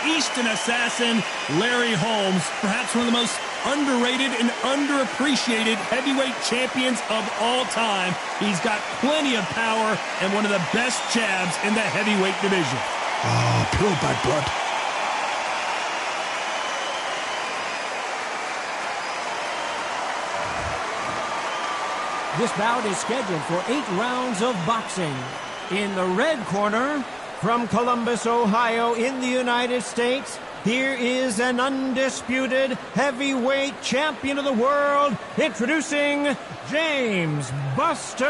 Easton Assassin, Larry Holmes, perhaps one of the most underrated and underappreciated heavyweight champions of all time. He's got plenty of power and one of the best jabs in the heavyweight division. Oh, pure bad blood. This bout is scheduled for 8 rounds of boxing. In the red corner, from Columbus, Ohio, in the United States, here is an undisputed heavyweight champion of the world, introducing James "Buster"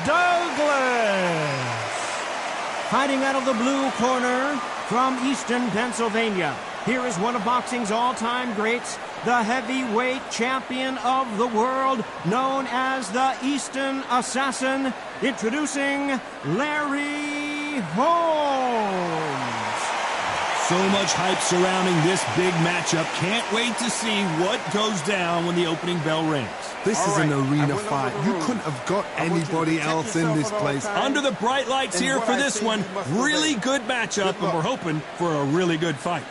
Douglas. Fighting out of the blue corner, from Easton, Pennsylvania, here is one of boxing's all-time greats, the heavyweight champion of the world, known as the Easton Assassin, introducing Larry Holmes. So much hype surrounding this big matchup. Can't wait to see what goes down when the opening bell rings. This is an arena fight. You couldn't have got anybody else in this place. Under the bright lights here for this one. Really good matchup, and we're hoping for a really good fight.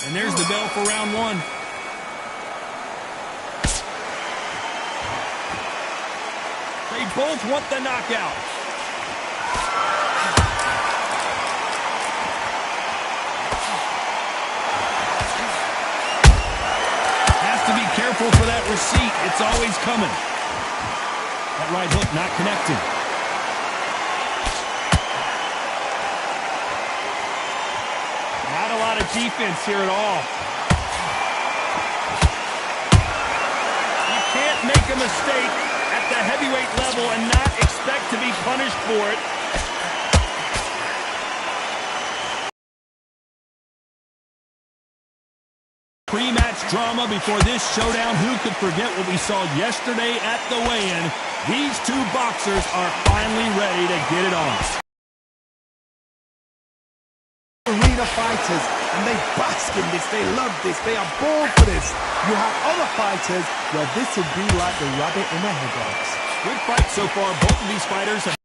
And there's the bell for round one. They both want the knockout. Has to be careful for that receipt. It's always coming. That right hook not connecting. Not a lot of defense here at all. You can't make a mistake at the heavyweight level and not expect to be punished for it. Pre-match drama before this showdown. Who could forget what we saw yesterday at the weigh-in? These two boxers are finally ready to get it on. Arena fighters, and they bask in this, they love this, they are born for this. You have other fighters where this would be like the rabbit in the headbox. Good fight so far. Both of these fighters have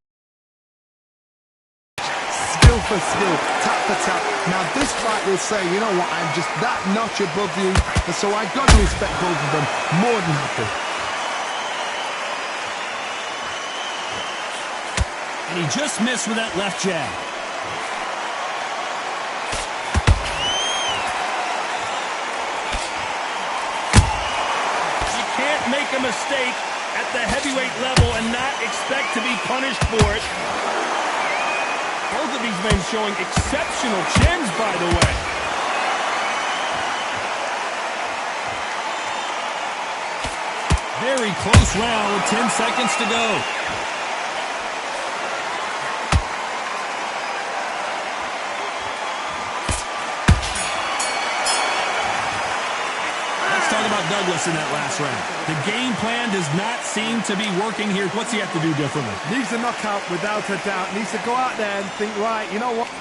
skill for skill, tap for tap. Now this fight will say, you know what, I'm just that notch above you, and so I got to respect both of them more than happy. And he just missed with that left jab. Make a mistake at the heavyweight level and not expect to be punished for it. Both of these men showing exceptional chins, by the way. Very close round with 10 seconds to go. Talk about Douglas in that last round. The game plan does not seem to be working here. What's he have to do differently? Needs a knockout without a doubt. Needs to go out there and think, right, you know what?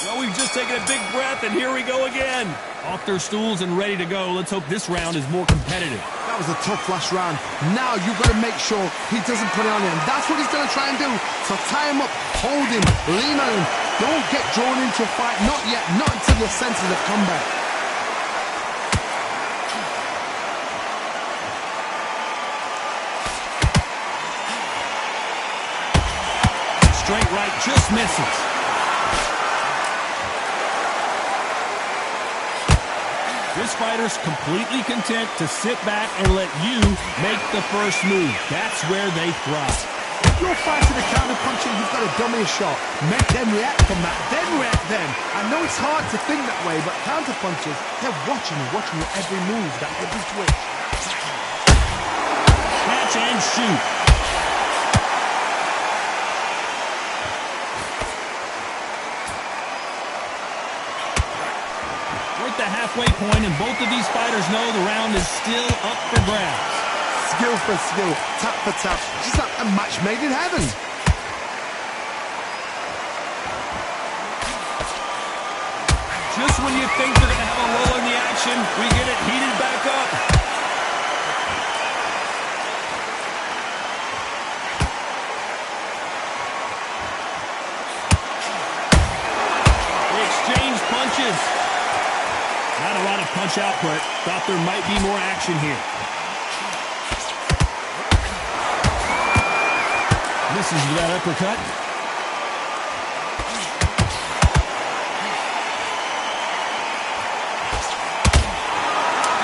Well, we've just taken a big breath, and here we go again. Off their stools and ready to go. Let's hope this round is more competitive. That was a tough last round. Now you've got to make sure he doesn't put it on him. That's what he's going to try and do. So tie him up, hold him, lean on him. Don't get drawn into a fight. Not yet. Not until your senses have come back. Straight right, just misses. This fighter's completely content to sit back and let you make the first move. That's where they thrive. If you're fighting a counter punching, you've got to dummy a shot. Make them react from that, then react then. I know it's hard to think that way, but counter punchers, they're watching your every move, that every twitch. Catch and shoot. The halfway point, and both of these fighters know the round is still up for grabs. Skill for skill, tap for tap, just like a match made in heaven. Just when you think they're going to have a lull in the action, we get it heated back up. much output. Thought there might be more action here. Misses with that uppercut.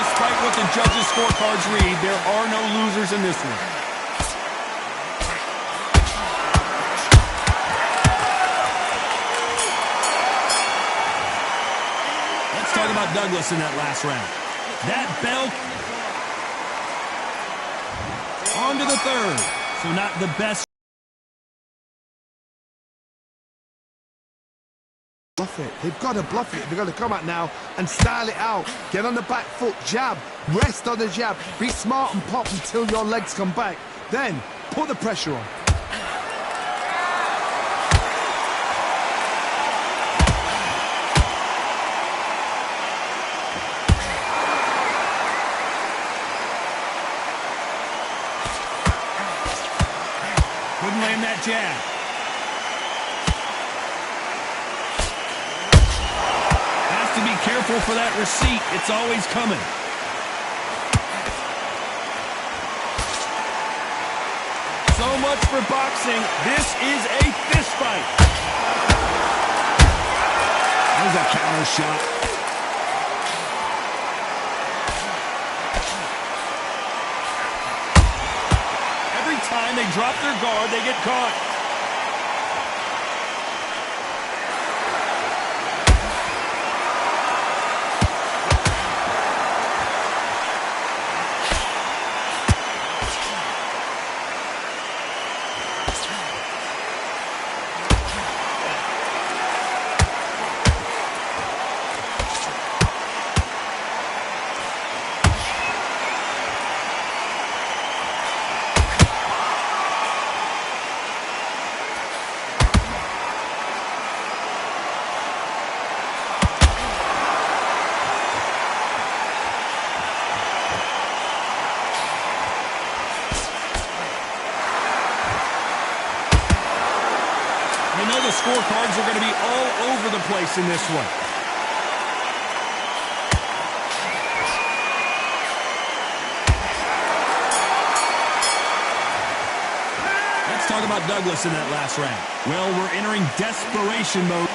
Despite what the judges' scorecards read, there are no losers in this one. Let's talk about Douglas in that last round. That belt on to the third. So not the best. Bluff it. They've got to bluff it. They've got to come out now and style it out. Get on the back foot, jab, rest on the jab. Be smart and pop until your legs come back. Then put the pressure on. Couldn't land that jab. To be careful for that receipt. It's always coming. So much for boxing. This is a fist fight. There's a counter shot. Every time they drop their guard, they get caught. You know the scorecards are going to be all over the place in this one. Let's talk about Douglas in that last round. Well, we're entering desperation mode.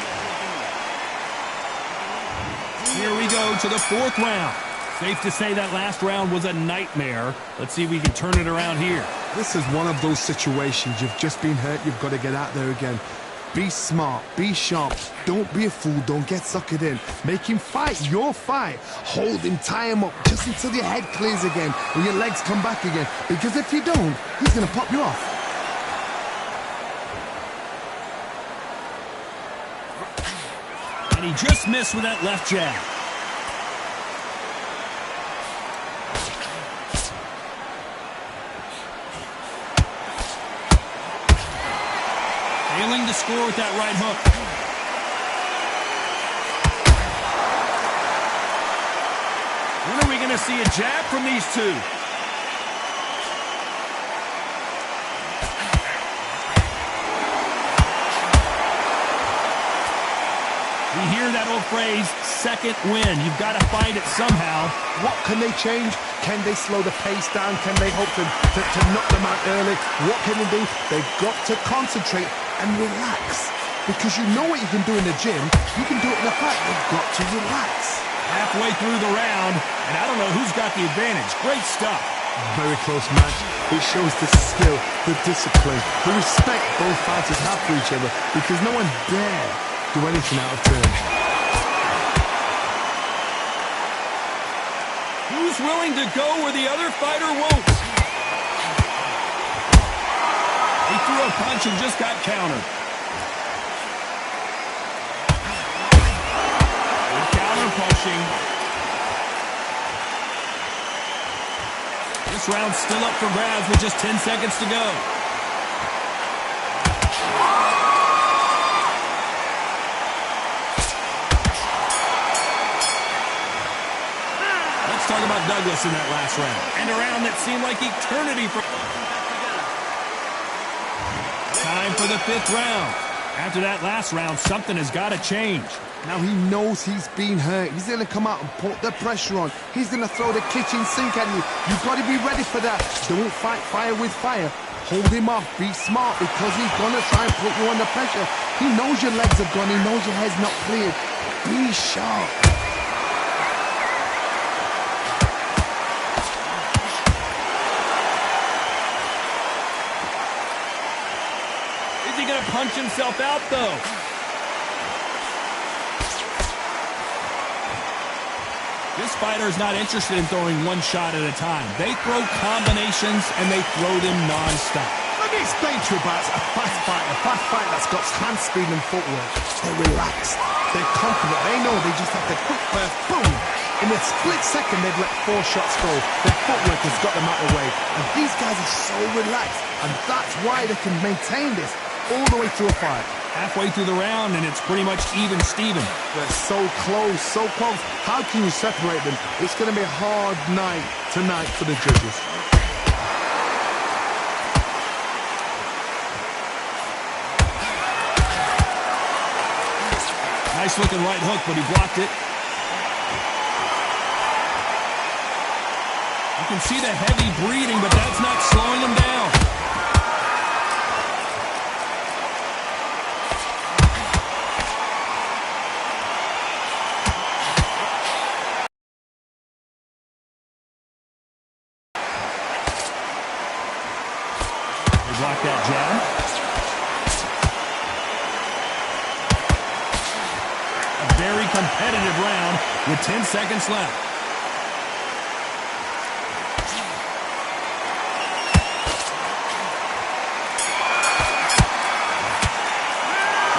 Here we go to the fourth round. Safe to say that last round was a nightmare. Let's see if we can turn it around here. This is one of those situations. You've just been hurt. You've got to get out there again. Be smart. Be sharp. Don't be a fool. Don't get suckered in. Make him fight your fight. Hold him. Tie him up just until your head clears again and your legs come back again. Because if you don't, he's going to pop you off. And he just missed with that left jab. Failing to score with that right hook. When are we going to see a jab from these two? We hear that old phrase, second win. You've got to find it somehow. What can they change? Can they slow the pace down? Can they hope to knock them out early? What can they do? They've got to concentrate and relax. Because you know what you can do in the gym. You can do it in a fight. You've got to relax. Halfway through the round, and I don't know who's got the advantage. Great stuff. Very close match. It shows the skill, the discipline, the respect both fighters have for each other. Because no one dare do anything out of turn. Who's willing to go where the other fighter won't? He threw a punch and just got countered. Good counter punching. This round's still up for grabs with just 10 seconds to go. Talk about Douglas in that last round. And a round that seemed like eternity for... Time for the fifth round. After that last round, something has got to change. Now he knows he's been hurt. He's going to come out and put the pressure on. He's going to throw the kitchen sink at you. You've got to be ready for that. Don't fight fire with fire. Hold him off. Be smart because he's going to try and put you under pressure. He knows your legs are gone. He knows your head's not cleared. Be sharp. Is he going to punch himself out, though? This fighter is not interested in throwing one shot at a time. They throw combinations, and they throw them non-stop. Let me explain to you about a fast fighter that's got hand speed and footwork. They're relaxed. They're confident. They know they just have to quick burst, boom. In a split second, they've let 4 shots go. Their footwork has got them out of the way. And these guys are so relaxed. And that's why they can maintain this all the way through a fight. Halfway through the round, and it's pretty much even-steven. They're so close, so close. How can you separate them? It's going to be a hard night tonight for the judges. Nice-looking right hook, but he blocked it. You can see the heavy breathing, but that's not slowing him down. Block that jab. A very competitive round with 10 seconds left.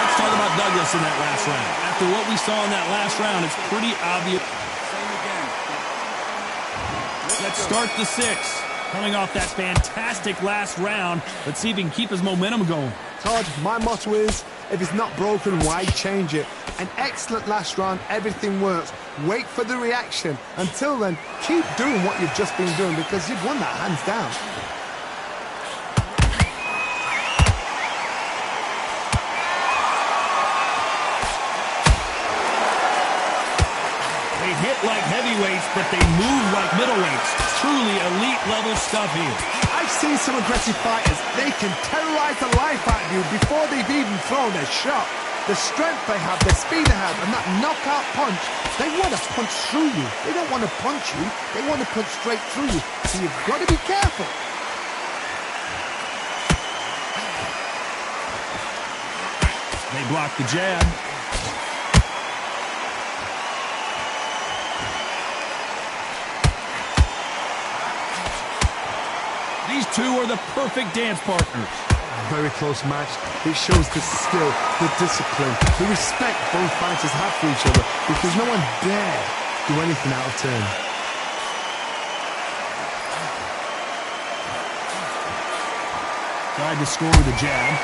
Let's talk about Douglas in that last round. After what we saw in that last round, it's pretty obvious. Let's start the 6th. Coming off that fantastic last round, let's see if he can keep his momentum going. Todd, my motto is, if it's not broken, why change it? An excellent last round, everything works. Wait for the reaction. Until then, keep doing what you've just been doing because you've won that hands down. They hit like heavyweights, but they move like middleweights. Truly elite level stuff here. I've seen some aggressive fighters. They can terrorize the life out of you before they've even thrown a shot. The strength they have, the speed they have, and that knockout punch, they want to punch through you. They don't want to punch you. They want to punch straight through you. So you've got to be careful. They block the jab. These two are the perfect dance partners. Very close match. It shows the skill, the discipline, the respect both fighters have for each other because no one dare do anything out of turn. Tried to score with a jab.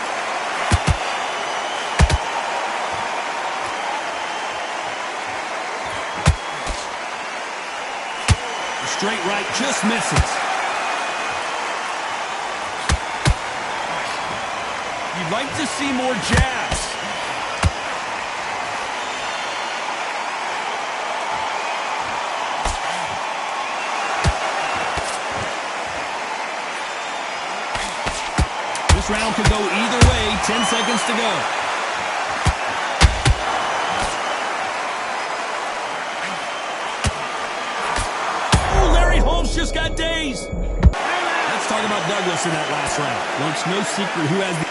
The straight right just misses. You'd like to see more jabs. This round could go either way. 10 seconds to go. Oh, Larry Holmes just got dazed. Let's talk about Douglas in that last round. Well, it's no secret who has the...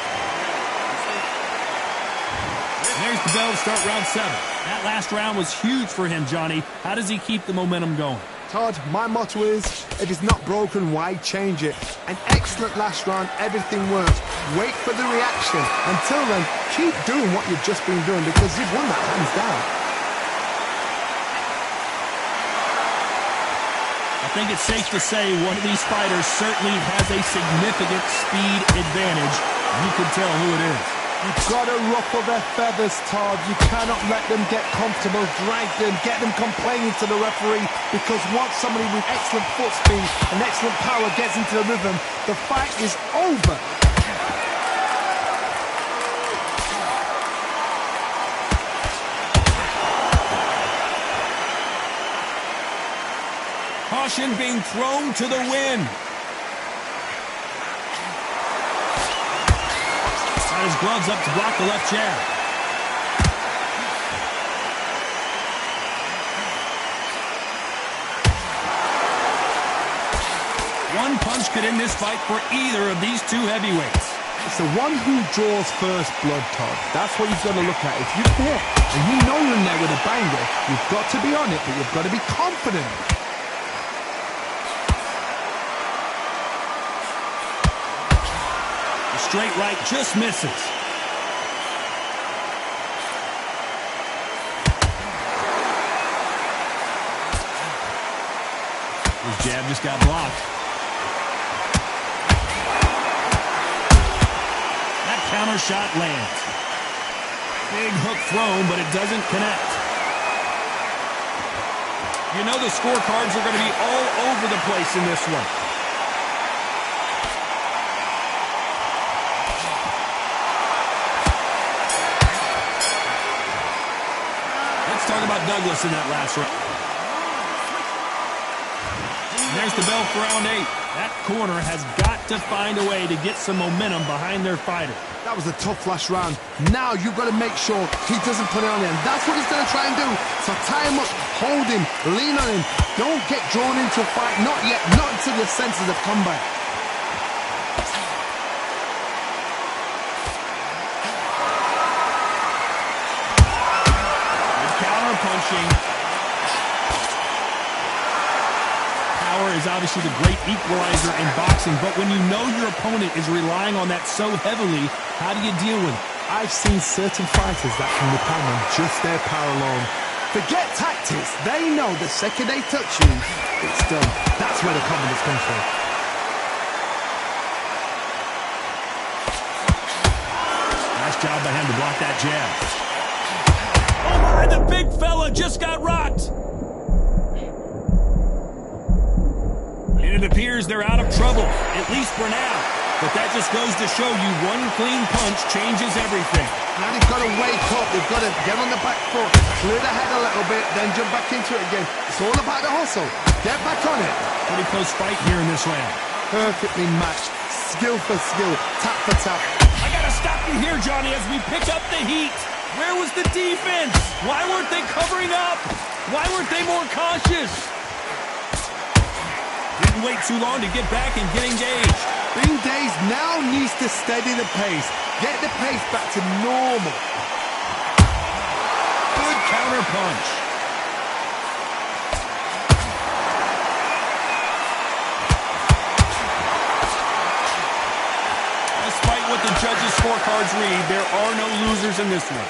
There's the bell to start round 7. That last round was huge for him, Johnny. How does he keep the momentum going? Todd, my motto is, if it's not broken, why change it? An excellent last round, everything works. Wait for the reaction. Until then, keep doing what you've just been doing because you've won that hands down. I think it's safe to say one of these fighters certainly has a significant speed advantage. You can tell who it is. You've got to ruffle their feathers, Todd. You cannot let them get comfortable, drag them, get them complaining to the referee, because once somebody with excellent foot speed and excellent power gets into the rhythm, the fight is over. Caution being thrown to the wind. Got his gloves up to block the left jab. One punch could end this fight for either of these two heavyweights. It's the one who draws first blood, Todd. That's what you've got to look at. If you're there and you know you're in there with a banger, you've got to be on it, but you've got to be confident. The straight right just misses. His jab just got blocked. Counter shot lands. Big hook thrown, but it doesn't connect. You know the scorecards are going to be all over the place in this one. Let's talk about Douglas in that last round. And there's the bell for round 8. That corner has got to find a way to get some momentum behind their fighter. That was a tough last round. Now you've got to make sure he doesn't put it on him. That's what he's going to try and do. So tie him up, hold him, lean on him. Don't get drawn into a fight. Not yet. Not until your senses have come back. Good counter punching. Power is obviously the great equalizer in boxing, but when you know your opponent is relying on that so heavily, how do you deal with it? I've seen certain fighters that can depend on just their power alone. Forget tactics. They know the second they touch you, it's done. That's where the confidence comes from. Nice job by him to block that jab. Oh my, the big fella just got rocked. And it appears they're out of trouble, at least for now. But that just goes to show you one clean punch changes everything. Now they've got to wake up. They've got to get on the back foot, clear the head a little bit, then jump back into it again. It's all about the hustle. Get back on it. Pretty close fight here in this round. Perfectly matched. Skill for skill. Tap for tap. I got to stop you here, Johnny, as we pick up the heat. Where was the defense? Why weren't they covering up? Why weren't they more cautious? Didn't wait too long to get back and get engaged. Green Days now needs to steady the pace. Get the pace back to normal. Good counter punch. Despite what the judges' scorecards read, there are no losers in this one.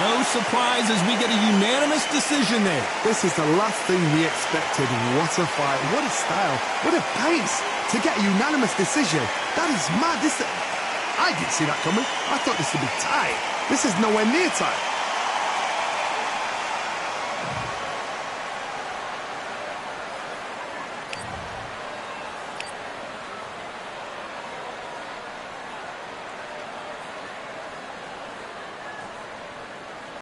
No surprise as we get a unanimous decision there. This is the last thing we expected. What a fight, what a style, what a pace to get a unanimous decision. That is mad. I didn't see that coming. I thought this would be tight. This is nowhere near tight.